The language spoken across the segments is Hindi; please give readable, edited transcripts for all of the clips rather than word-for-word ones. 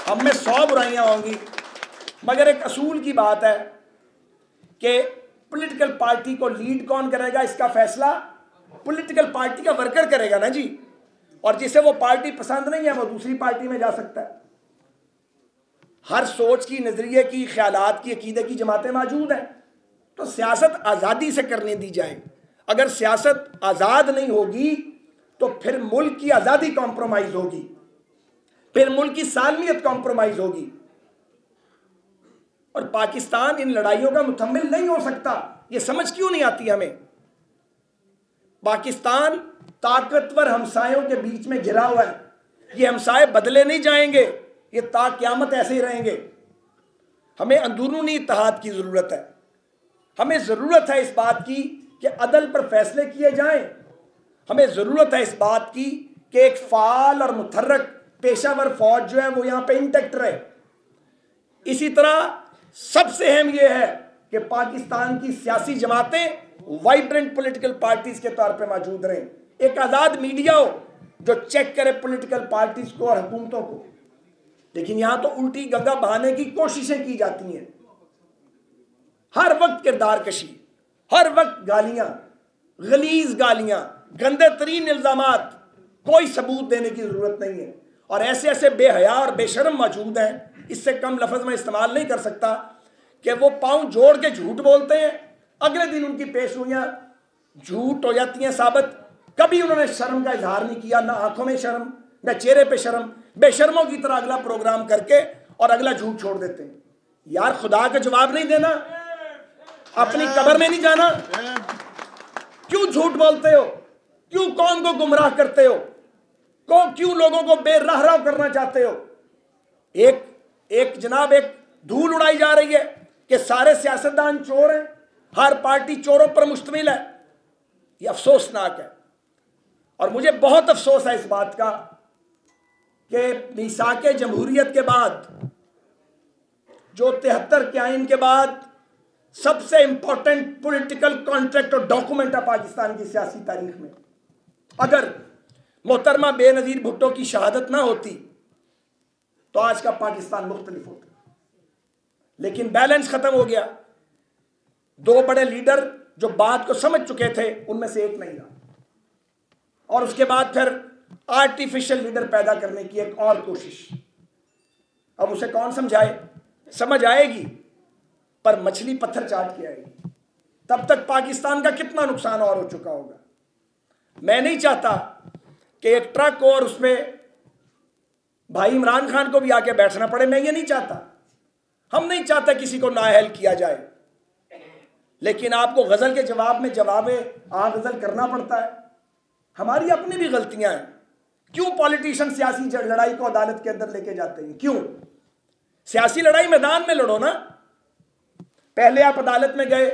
हम में 100 बुराइयां होंगी, मगर एक असूल की बात है कि पॉलिटिकल पार्टी को लीड कौन करेगा, इसका फैसला पॉलिटिकल पार्टी का वर्कर करेगा ना जी। और जिसे वो पार्टी पसंद नहीं है वो दूसरी पार्टी में जा सकता है। हर सोच की, नजरिए की, ख्यालात की, अकीदे की जमातें मौजूद हैं। तो सियासत आज़ादी से करने दी जाए। अगर सियासत आज़ाद नहीं होगी तो फिर मुल्क की आज़ादी कॉम्प्रोमाइज होगी, फिर मुल्क की सालमियत कॉम्प्रोमाइज होगी। और पाकिस्तान इन लड़ाइयों का मुतहम्मिल नहीं हो सकता। ये समझ क्यों नहीं आती हमें? पाकिस्तान ताकतवर हमसायों के बीच में घिरा हुआ है। ये हमसाए बदले नहीं जाएंगे, ये ता क़यामत ऐसे ही रहेंगे। हमें अंदरूनी इत्तेहाद की ज़रूरत है। हमें ज़रूरत है इस बात की कि अदल पर फैसले किए जाएं। हमें ज़रूरत है इस बात की कि एक फ़ाल और मुतहर्रक पेशावर फ़ौज जो है वो यहाँ पे इंटैक्ट रहे। इसी तरह सबसे अहम ये है कि पाकिस्तान की सियासी जमातें वाइब्रेंट पॉलिटिकल पार्टीज के तौर पे मौजूद रहें। एक आज़ाद मीडिया हो जो चेक करे पॉलिटिकल पार्टीज को और हुकूमतों को। लेकिन यहाँ तो उल्टी गंगा बहाने की कोशिशें की जाती हैं। हर वक्त किरदार कशी, हर वक्त गालियाँ, गलीज गालियाँ, गंदे तरीन इल्ज़ामात, कोई सबूत देने की ज़रूरत नहीं है। और ऐसे ऐसे बेहया और बेशर्म मौजूद हैं, इससे कम लफ्ज़ में इस्तेमाल नहीं कर सकता, कि वो पाँव जोड़ के झूठ बोलते हैं, अगले दिन उनकी पेशगोइयाँ झूठ हो जाती हैं साबित। कभी उन्होंने शर्म का इजहार नहीं किया, ना आंखों में शर्म, ना चेहरे पे शर्म। बेशर्मों की तरह अगला प्रोग्राम करके और अगला झूठ छोड़ देते हैं। यार खुदा का जवाब नहीं देना, अपनी कब्र में नहीं जाना, क्यों झूठ बोलते हो? क्यों कौम को गुमराह करते हो? क्यों लोगों को बेराह करना चाहते हो? एक जनाब एक धूल उड़ाई जा रही है कि सारे सियासतदान चोर हैं, हर पार्टी चोरों पर मुश्तमिल है। यह अफसोसनाक है। और मुझे बहुत अफसोस है इस बात का कि मीसाके जमहूरियत के बाद, जो 73 के आइन के बाद सबसे इंपॉर्टेंट पॉलिटिकल कॉन्ट्रैक्ट और डॉक्यूमेंट है पाकिस्तान की सियासी तारीख में, अगर मोहतरमा बेनज़ीर भुट्टो की शहादत ना होती तो आज का पाकिस्तान मुख्तलिफ होता। लेकिन बैलेंस खत्म हो गया। दो बड़े लीडर जो बात को समझ चुके थे उनमें से एक नहीं रहा, और उसके बाद फिर आर्टिफिशियल लीडर पैदा करने की एक और कोशिश। अब उसे कौन समझाए? समझ आएगी पर मछली पत्थर चाट के आएगी। तब तक पाकिस्तान का कितना नुकसान और हो चुका होगा। मैं नहीं चाहता कि एक ट्रक और उसमें भाई इमरान खान को भी आके बैठना पड़े। मैं ये नहीं चाहता। हम नहीं चाहते किसी को नाअहल किया जाए, लेकिन आपको गजल के जवाब में जवाबे आ गजल करना पड़ता है। हमारी अपनी भी गलतियां हैं। क्यों पॉलिटिशियन सियासी लड़ाई को अदालत के अंदर लेके जाते हैं? क्यों? सियासी लड़ाई मैदान में लड़ो ना। पहले आप अदालत में गए,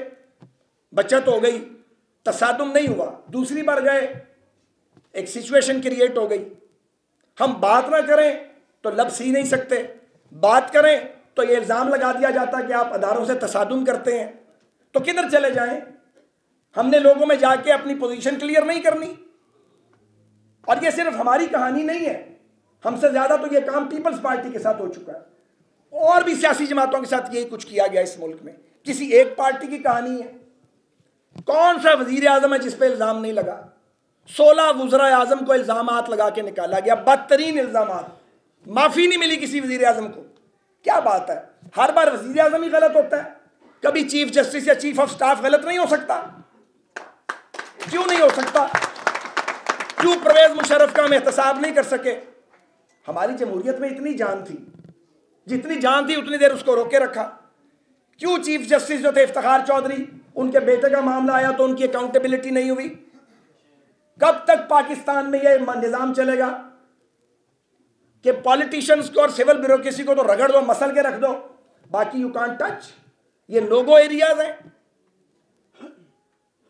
बचत हो गई, तसादुम नहीं हुआ। दूसरी बार गए, एक सिचुएशन क्रिएट हो गई। हम बात ना करें तो लब सी नहीं सकते, बात करें तो ये इल्ज़ाम लगा दिया जाता कि आप अदारों से तसादुम करते हैं। तो किधर चले जाएं? हमने लोगों में जाके अपनी पोजीशन क्लियर नहीं करनी। और ये सिर्फ हमारी कहानी नहीं है, हमसे ज़्यादा तो ये काम पीपल्स पार्टी के साथ हो चुका है, और भी सियासी जमातों के साथ यही कुछ किया गया इस मुल्क में। किसी एक पार्टी की कहानी है? कौन सा वजीर आजम है जिस पे इल्ज़ाम नहीं लगा? 16 वज़ीर आजम को इल्ज़ामात लगा के निकाला गया, बदतरीन इल्ज़ामात। माफ़ी नहीं मिली किसी वजीर आजम को। क्या बात है? हर बार वजीर आजम ही गलत होता है? कभी चीफ जस्टिस या चीफ ऑफ स्टाफ गलत नहीं हो सकता? क्यों नहीं हो सकता? क्यों परवेज मुशर्रफ का हम एहतसाब नहीं कर सके? हमारी जमहूरियत में इतनी जान थी, जितनी जान थी उतनी देर उसको रोके रखा। क्यों चीफ जस्टिस जो थे इफ्तिखार चौधरी, उनके बेटे का मामला आया तो उनकी अकाउंटेबिलिटी नहीं हुई? कब तक पाकिस्तान में यह निज़ाम चलेगा कि पॉलिटिशियंस को और सिविल ब्यूरोक्रेसी को तो रगड़ दो, मसल के रख दो, बाकी यू कांट टच? ये नो-गो एरियाज हैं।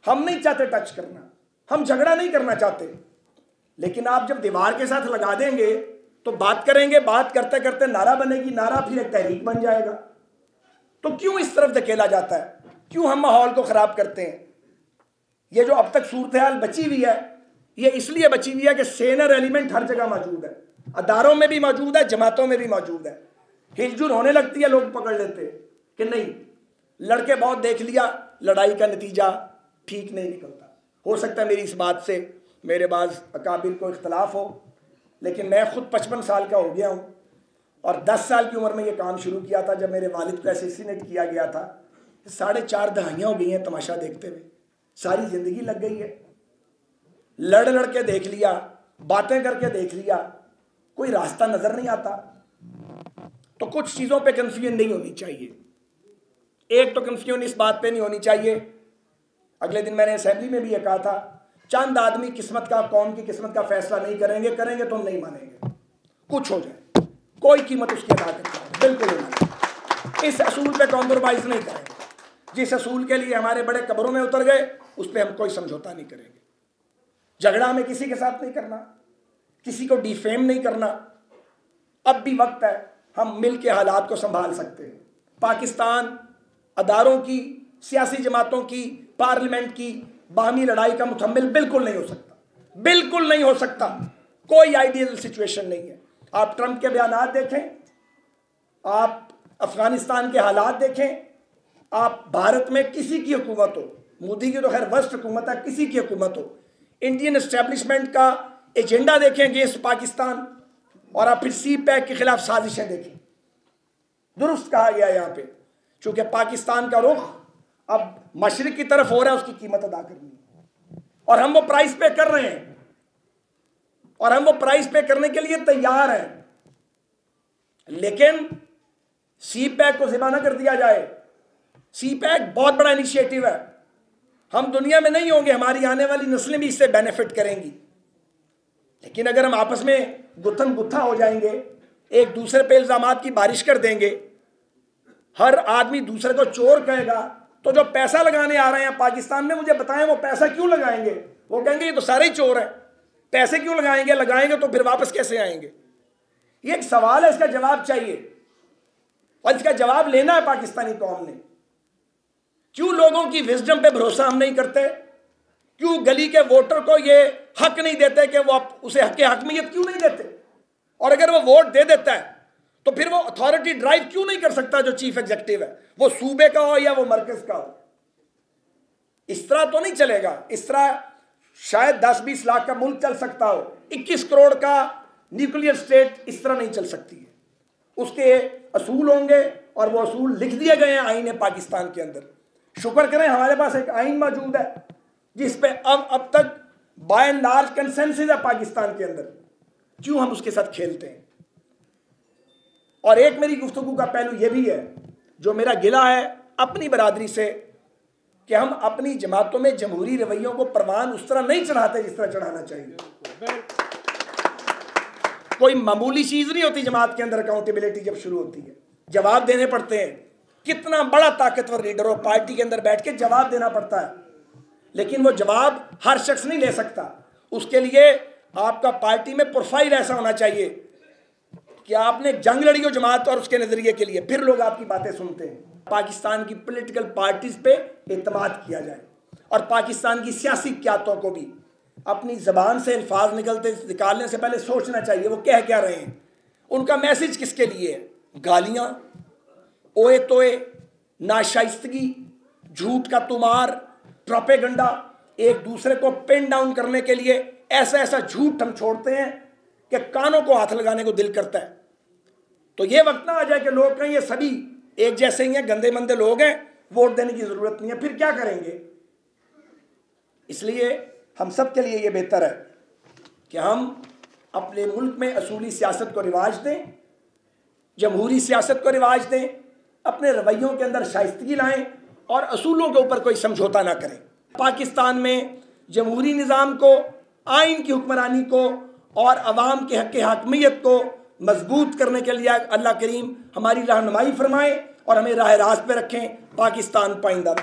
हम नहीं चाहते टच करना, हम झगड़ा नहीं करना चाहते, लेकिन आप जब दीवार के साथ लगा देंगे तो बात करेंगे, बात करते करते नारा बनेगी, नारा फिर एक तहरीक बन जाएगा। तो क्यों इस तरफ धकेला जाता है? क्यों हम माहौल को ख़राब करते हैं? ये जो अब तक सूरत हाल बची हुई है, ये इसलिए बची हुई है कि सेनर एलिमेंट हर जगह मौजूद है, अदारों में भी मौजूद है, जमातों में भी मौजूद है। हिलजुल होने लगती है, लोग पकड़ लेते कि नहीं, लड़के बहुत देख लिया, लड़ाई का नतीजा ठीक नहीं निकलता। हो सकता है मेरी इस बात से मेरे बाज़ अकाबिर को इख्तलाफ हो, लेकिन मैं ख़ुद 55 साल का हो गया हूँ और 10 साल की उम्र में ये काम शुरू किया था जब मेरे वालिद को असैसिनेट किया गया था। 4.5 दहाइयाँ हो गई हैं तमाशा देखते हुए, सारी ज़िंदगी लग गई है। लड़ लड़ के देख लिया, बातें करके देख लिया, कोई रास्ता नज़र नहीं आता। तो कुछ चीज़ों पे कन्फ्यूजन नहीं होनी चाहिए। एक तो कन्फ्यूजन इस बात पे नहीं होनी चाहिए, अगले दिन मैंने असेंबली में भी ये कहा था, चंद आदमी किस्मत का, कौम की किस्मत का फैसला नहीं करेंगे, करेंगे तो हम नहीं मानेंगे, कुछ हो जाए, कोई कीमत उसकी अदा करनी, बिल्कुल नहीं मानेंगे। इस असूल पे कॉम्प्रोमाइज़ नहीं करेंगे। जिस असूल के लिए हमारे बड़े कब्रों में उतर गए, उस पर हम कोई समझौता नहीं करेंगे। झगड़ा हमें किसी के साथ नहीं करना, किसी को डिफेम नहीं करना। अब भी वक्त है, हम मिल के हालात को संभाल सकते हैं। पाकिस्तान अदारों की, सियासी जमातों की, पार्लियामेंट की बाहमी लड़ाई का मुतहम्मिल बिल्कुल नहीं हो सकता, बिल्कुल नहीं हो सकता। कोई आइडियल सिचुएशन नहीं है। आप ट्रंप के बयानात देखें, आप अफगानिस्तान के हालात देखें, आप भारत में किसी की हुकूमत हो, मोदी की तो खैर वर्स्ट हुकूमत है, किसी की हुकूमत हो, इंडियन एस्टेब्लिशमेंट का एजेंडा देखें अगेंस्ट पाकिस्तान, और आप फिर सी पैक के खिलाफ साजिशें देखें। दुरुस्त कहा गया यहाँ पे, चूंकि पाकिस्तान का रुख अब मशरिक की तरफ हो रहा है, उसकी कीमत अदा करनी है और हम वो प्राइस पे कर रहे हैं, और हम वो प्राइस पे करने के लिए तैयार हैं। लेकिन सी पैक को ज़िबा ना कर दिया जाए। सी पैक बहुत बड़ा इनिशिएटिव है, हम दुनिया में नहीं होंगे, हमारी आने वाली नस्लें भी इससे बेनिफिट करेंगी। लेकिन अगर हम आपस में गुत्थम गुत्था हो जाएंगे, एक दूसरे पे इल्ज़ामात की बारिश कर देंगे, हर आदमी दूसरे को चोर कहेगा, तो जो पैसा लगाने आ रहे हैं पाकिस्तान में, मुझे बताएं वो पैसा क्यों लगाएंगे? वो कहेंगे ये तो सारे ही चोर हैं, पैसे क्यों लगाएंगे? लगाएंगे तो फिर वापस कैसे आएंगे? ये एक सवाल है, इसका जवाब चाहिए और इसका जवाब लेना है पाकिस्तानी कौम ने। क्यों लोगों की विजडम पे भरोसा हम नहीं करते? क्यों गली के वोटर को ये हक नहीं देते कि वो उसे हक हकमियत क्यों नहीं देते? और अगर वो वोट दे देता है तो फिर वो अथॉरिटी ड्राइव क्यों नहीं कर सकता जो चीफ एग्जीक्यूटिव है, वो सूबे का हो या वो मरकज का हो? इस तरह तो नहीं चलेगा। इस तरह शायद 10-20 लाख का मुल्क चल सकता हो, 21 करोड़ का न्यूक्लियर स्टेट इस तरह नहीं चल सकती है। उसके असूल होंगे और वो असूल लिख दिए गए हैं आईन पाकिस्तान के अंदर। शुक्र करें हमारे पास एक आइन मौजूद है जिस पे अब तक बाय एंड लार्ज कंसेंसस है पाकिस्तान के अंदर। क्यों हम उसके साथ खेलते हैं? और एक मेरी गुफ्तगू का पहलू ये भी है, जो मेरा गिला है अपनी बरादरी से, कि हम अपनी जमातों में जमहूरी रवैयों को परवान उस तरह नहीं चढ़ाते जिस तरह चढ़ाना चाहिए। कोई मामूली चीज़ नहीं होती जमात के अंदर अकाउंटेबिलिटी जब शुरू होती है, जवाब देने पड़ते हैं। कितना बड़ा ताकतवर लीडर हो, पार्टी के अंदर बैठ के जवाब देना पड़ता है, लेकिन वो जवाब हर शख्स नहीं ले सकता। उसके लिए आपका पार्टी में प्रोफाइल ऐसा होना चाहिए कि आपने जंग लड़ी हो जमात और उसके नज़रिए के लिए, फिर लोग आपकी बातें सुनते हैं। पाकिस्तान की पॉलिटिकल पार्टीज पे एतमाद किया जाए और पाकिस्तान की सियासी क़यादतों को भी अपनी ज़बान से अल्फाज निकालने से पहले सोचना चाहिए वो कह क्या रहे हैं, उनका मैसेज किसके लिए है। गालियाँ, ओए तोए, नाशाइस्तगी, झूठ का तुमार, प्रोपेगंडा, एक दूसरे को पिन डाउन करने के लिए ऐसा ऐसा झूठ हम छोड़ते हैं कि कानों को हाथ लगाने को दिल करता है। तो ये वक्त ना आ जाए कि लोग कहें ये सभी एक जैसे ही हैं, गंदे मंदे लोग हैं, वोट देने की ज़रूरत नहीं है, फिर क्या करेंगे? इसलिए हम सब के लिए ये बेहतर है कि हम अपने मुल्क में असूली सियासत को रिवाज दें, जमहूरी सियासत को रिवाज दें, अपने रवैयों के अंदर शाइस्तगी लाएं और असूलों के ऊपर कोई समझौता ना करें। पाकिस्तान में जमहूरी निज़ाम को, आइन की हुक्मरानी को और अवाम के हक़ हाकमियत को मजबूत करने के लिए अल्लाह करीम हमारी रहनुमाई फरमाए और हमें राह रास्त पे रखें। पाकिस्तान पाइंदा।